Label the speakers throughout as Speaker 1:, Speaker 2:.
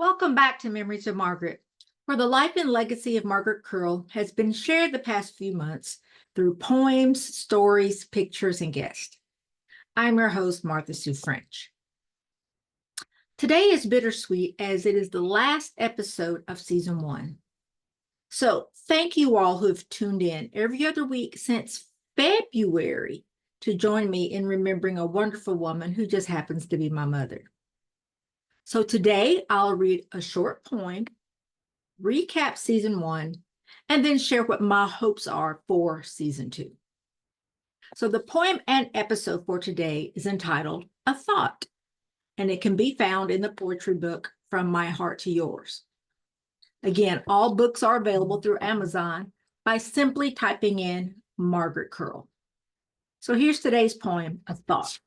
Speaker 1: Welcome back to Memories of Margaret, where the life and legacy of Margaret Curl has been shared the past few months through poems, stories, pictures, and guests. I'm your host, Martha Sue French. Today is bittersweet as it is the last episode of season 1. So thank you all who have tuned in every other week since February to join me in remembering a wonderful woman who just happens to be my mother. So today I'll read a short poem, recap season 1, and then share what my hopes are for season 2. So the poem and episode for today is entitled A Thought, and it can be found in the poetry book From My Heart to Yours. Again, all books are available through Amazon by simply typing in Margaret Curl. So here's today's poem, A Thought.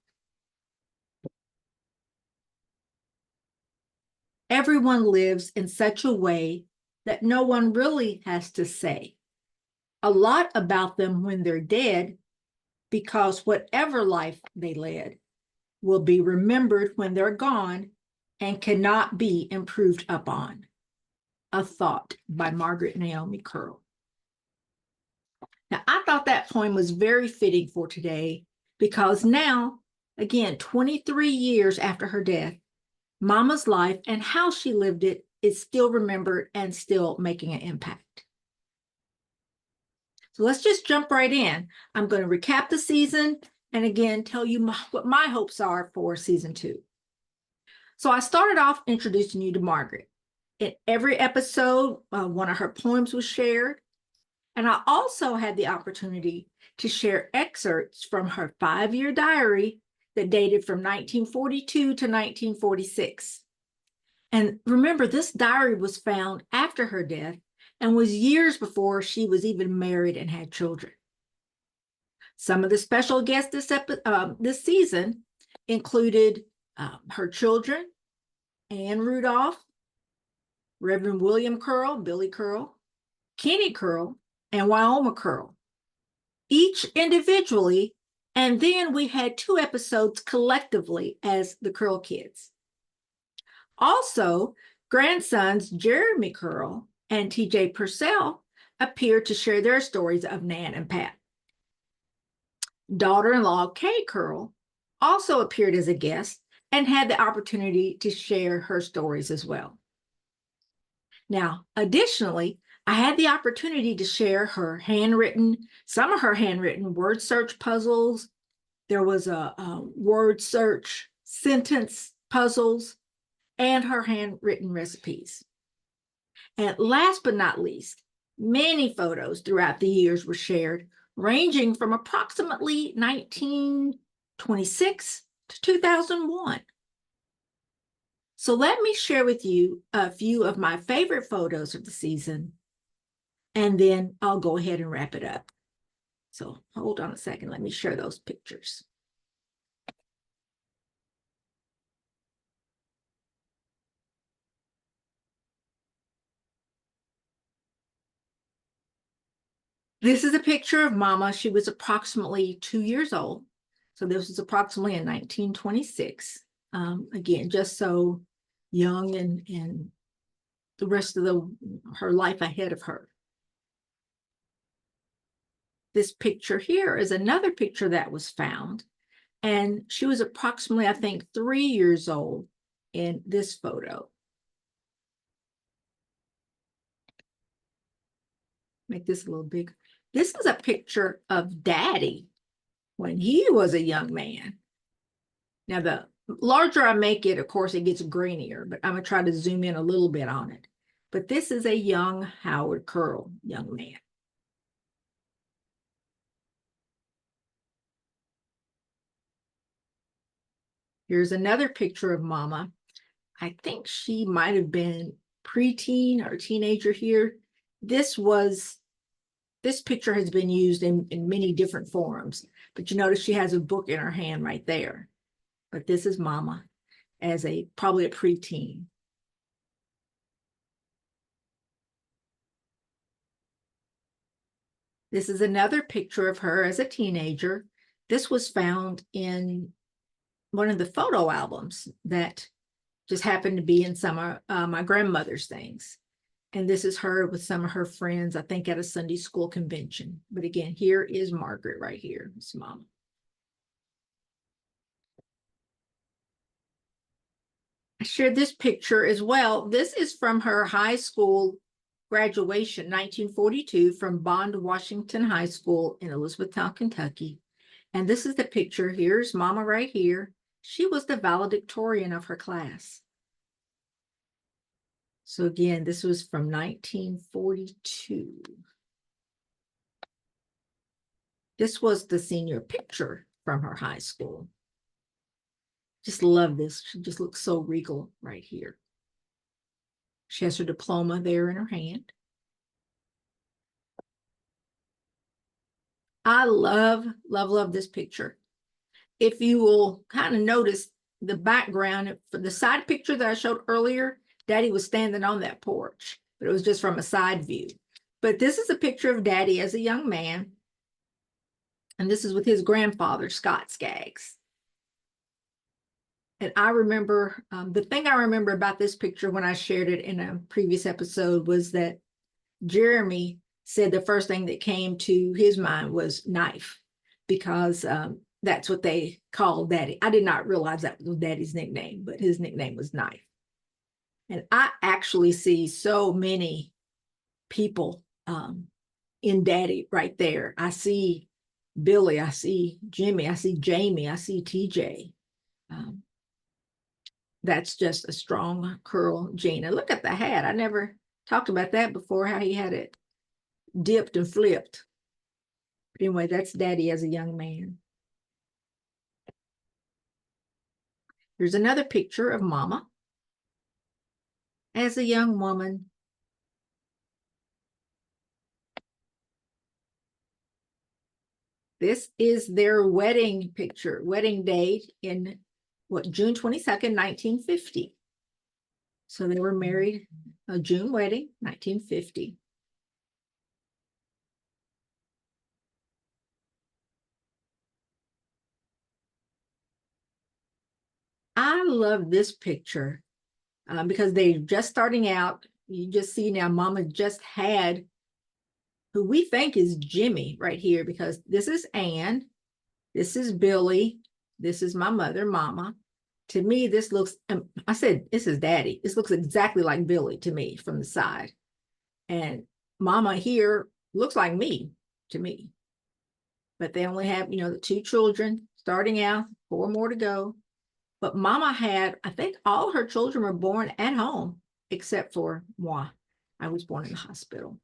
Speaker 1: Everyone lives in such a way that no one really has to say a lot about them when they're dead, because whatever life they led will be remembered when they're gone and cannot be improved upon. A Thought by Margaret Naomi Curl. Now, I thought that poem was very fitting for today because now, again, 23 years after her death, Mama's life and how she lived it is still remembered and still making an impact. So let's just jump right in. I'm going to recap the season and again tell you what my hopes are for season 2. So I started off introducing you to Margaret. In every episode, one of her poems was shared. And I also had the opportunity to share excerpts from her 5-year diary that dated from 1942 to 1946. And remember, this diary was found after her death and was years before she was even married and had children. Some of the special guests this season included her children, Anne Rudolph, Reverend William Curl, Billy Curl, Kenny Curl, and Wyoma Curl, each individually, and then we had 2 episodes collectively as the Curl kids. Also, grandsons Jeremy Curl and TJ Purcell appeared to share their stories of Nan and Pat. Daughter-in-law Kay Curl also appeared as a guest and had the opportunity to share her stories as well. Now, additionally, I had the opportunity to share some of her handwritten word search puzzles. There was a word search sentence puzzles and her handwritten recipes. And last but not least, many photos throughout the years were shared, ranging from approximately 1926 to 2001. So let me share with you a few of my favorite photos of the season, and then I'll go ahead and wrap it up. So hold on a second, let me share those pictures. This is a picture of Mama. She was approximately 2 years old. So this was approximately in 1926. Again, just so young and the rest of her life ahead of her. This picture here is another picture that was found, and she was approximately, I think, 3 years old in this photo. Make this a little bigger. This is a picture of Daddy when he was a young man. Now, the larger I make it, of course, it gets grainier, but I'm going to try to zoom in a little bit on it. But this is a young Howard Curl, young man. Here's another picture of Mama. I think she might have been preteen or teenager here. This picture has been used in many different forums, but you notice she has a book in her hand right there. But this is Mama as probably a preteen. This is another picture of her as a teenager. This was found in one of the photo albums that just happened to be in some of my grandmother's things. And this is her with some of her friends, I think at a Sunday school convention. But again, here is Margaret right here, it's Mama. I shared this picture as well. This is from her high school graduation, 1942, from Bond Washington High School in Elizabethtown, Kentucky. And this is the picture. Here's Mama right here. She was the valedictorian of her class. So again, this was from 1942. This was the senior picture from her high school. Just love this. She just looks so regal right here. She has her diploma there in her hand. I love, love, love this picture. If you will kind of notice the background for the side picture that I showed earlier, Daddy was standing on that porch, but it was just from a side view. But this is a picture of Daddy as a young man. And this is with his grandfather, Scott Skaggs. And I remember, the thing I remember about this picture when I shared it in a previous episode was that Jeremy said the first thing that came to his mind was knife, because that's what they called Daddy. I did not realize that was Daddy's nickname, but his nickname was Knife. And I actually see so many people in Daddy right there. I see Billy, I see Jimmy, I see Jamie, I see TJ. That's just a strong curl gene. And look at the hat. I never talked about that before, how he had it dipped and flipped. But anyway, that's Daddy as a young man. Here's another picture of Mama as a young woman. This is their wedding picture, wedding date in June 22nd, 1950. So they were married, a June wedding, 1950. I love this picture because they're just starting out. You just see now Mama just had who we think is Jimmy right here, because this is Ann, this is Billy, this is my mother, Mama. To me, this looks, I said, this is Daddy. This looks exactly like Billy to me from the side. And Mama here looks like me to me. But they only have, the two children starting out, 4 more to go. But Mama had, I think all her children were born at home, except for moi. I was born in the hospital.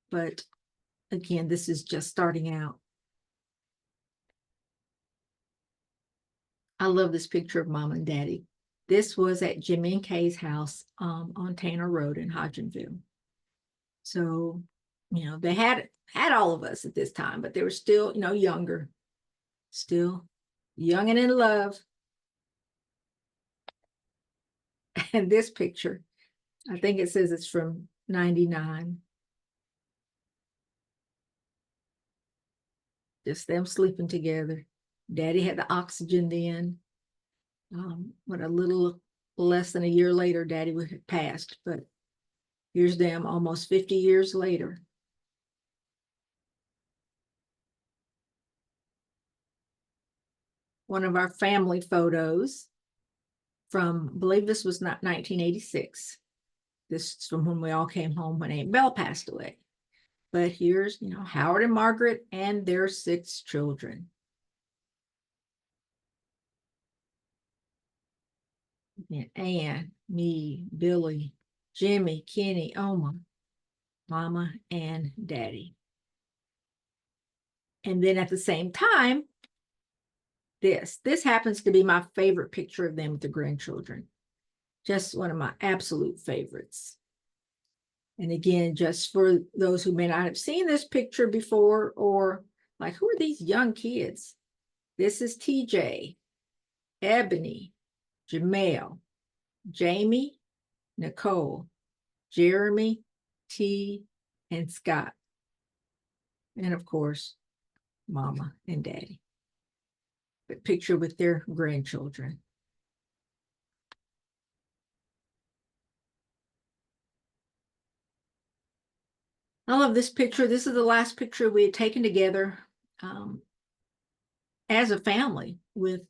Speaker 1: But again, this is just starting out. I love this picture of Mom and Daddy. This was at Jimmy and Kay's house on Tanner Road in Hodgenville. So, they had all of us at this time, but they were still, younger, still young and in love. And this picture, I think it says it's from 99. Just them sleeping together. Daddy had the oxygen then. But a little less than a year later, Daddy would have passed. But here's them almost 50 years later. One of our family photos from, I believe this was not 1986. This is from when we all came home when Aunt Belle passed away. But here's, Howard and Margaret and their 6 children. And Ann, me, Billy, Jimmy, Kenny, Oma, Mama, and Daddy. And then at the same time, this happens to be my favorite picture of them with the grandchildren. Just one of my absolute favorites. And again, just for those who may not have seen this picture before, or like, who are these young kids? This is TJ, Ebony, Jamel, Jamie, Nicole, Jeremy, T, and Scott. And of course, Mama and Daddy. The picture with their grandchildren. I love this picture. This is the last picture we had taken together um, as a family with,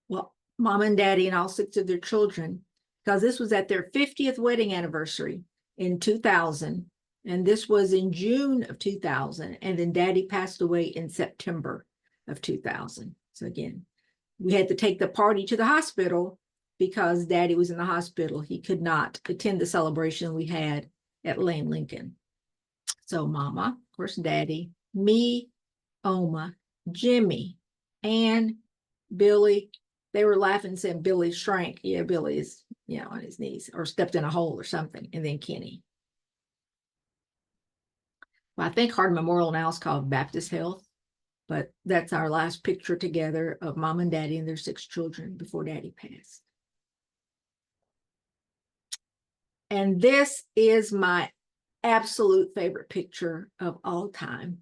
Speaker 1: well, mom and daddy and all six of their children, because this was at their 50th wedding anniversary in 2000. And this was in June of 2000. And then daddy passed away in September of 2000. So again, we had to take the party to the hospital because daddy was in the hospital. He could not attend the celebration we had at Lane Lincoln. So mama, of course, daddy, me, Oma, Jimmy, and Billy. They were laughing, saying Billy shrank. Yeah, Billy's, on his knees or stepped in a hole or something. And then Kenny. Well, I think Hard Memorial now is called Baptist Health, but that's our last picture together of mom and daddy and their 6 children before daddy passed. And this is my absolute favorite picture of all time.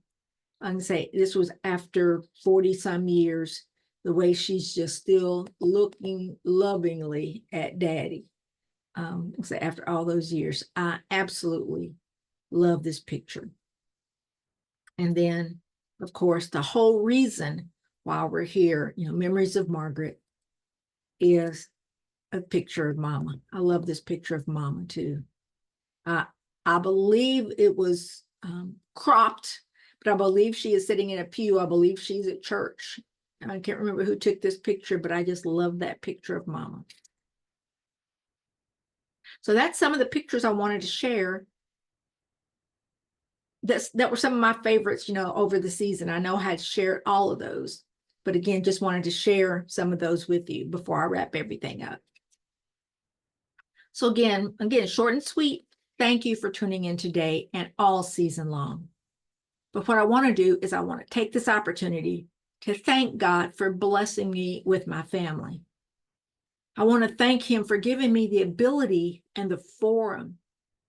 Speaker 1: I can say this was after 40 some years, the way she's just still looking lovingly at daddy. So after all those years, I absolutely love this picture. And then, of course, the whole reason why we're here, Memories of Margaret, is a picture of mama. I love this picture of mama too. I believe it was cropped, but I believe she is sitting in a pew. I believe she's at church. I can't remember who took this picture, but I just love that picture of mama. So that's some of the pictures I wanted to share. That were some of my favorites, over the season. I know I had shared all of those, but again, just wanted to share some of those with you before I wrap everything up. So again, short and sweet. Thank you for tuning in today and all season long. But what I want to do is I want to take this opportunity to thank God for blessing me with my family. I want to thank him for giving me the ability and the forum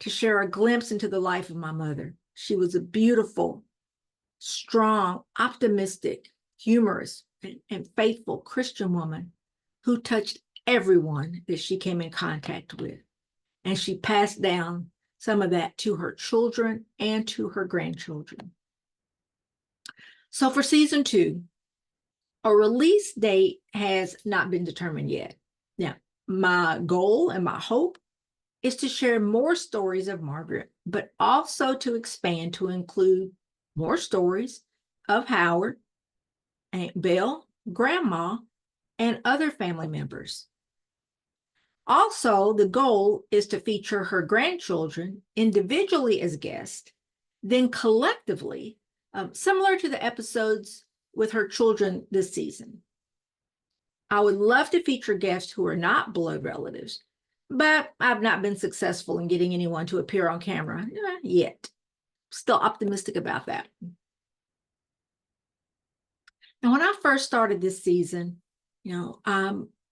Speaker 1: to share a glimpse into the life of my mother. She was a beautiful, strong, optimistic, humorous, and faithful Christian woman who touched everyone that she came in contact with. And she passed down some of that to her children and to her grandchildren. So for season 2, a release date has not been determined yet. Now, my goal and my hope is to share more stories of Margaret, but also to expand to include more stories of Howard, Aunt Bill, Grandma, and other family members. Also, the goal is to feature her grandchildren individually as guests, then collectively, similar to the episodes with her children this season. I would love to feature guests who are not blood relatives, but I've not been successful in getting anyone to appear on camera yet. Still optimistic about that. Now, when I first started this season,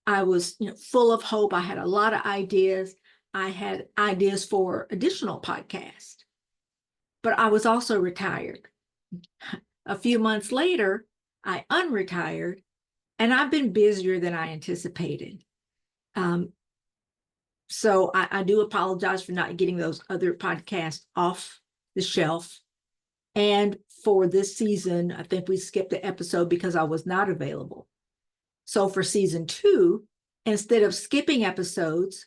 Speaker 1: I was full of hope. I had a lot of ideas. I had ideas for additional podcasts, but I was also retired. A few months later, I unretired, and I've been busier than I anticipated. So I do apologize for not getting those other podcasts off the shelf. And for this season, I think we skipped the episode because I was not available. So for season 2, instead of skipping episodes,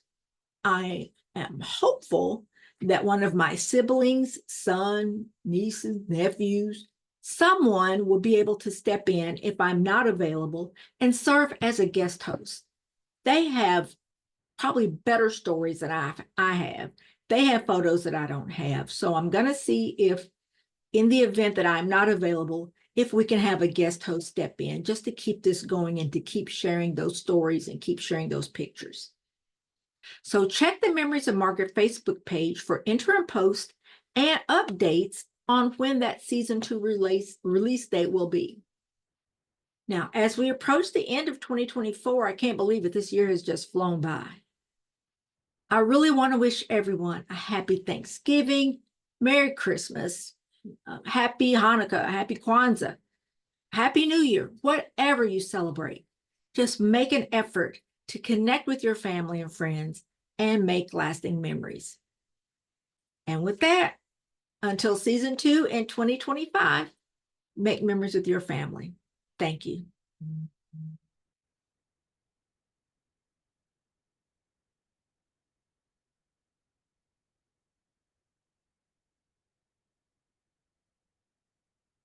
Speaker 1: I am hopeful that one of my siblings, son, nieces, nephews, someone will be able to step in if I'm not available and serve as a guest host. They have probably better stories than I have. They have photos that I don't have. So I'm going to see if, in the event that I'm not available, if we can have a guest host step in just to keep this going and to keep sharing those stories and keep sharing those pictures. So check the Memories of Margaret Facebook page for interim posts and updates on when that season 2 release date will be. Now, as we approach the end of 2024, I can't believe it. This year has just flown by. I really want to wish everyone a happy Thanksgiving, Merry Christmas, Happy Hanukkah, Happy Kwanzaa, Happy New Year, whatever you celebrate. Just make an effort to connect with your family and friends and make lasting memories. And with that, Until season 2 in 2025, make memories with your family. Thank you.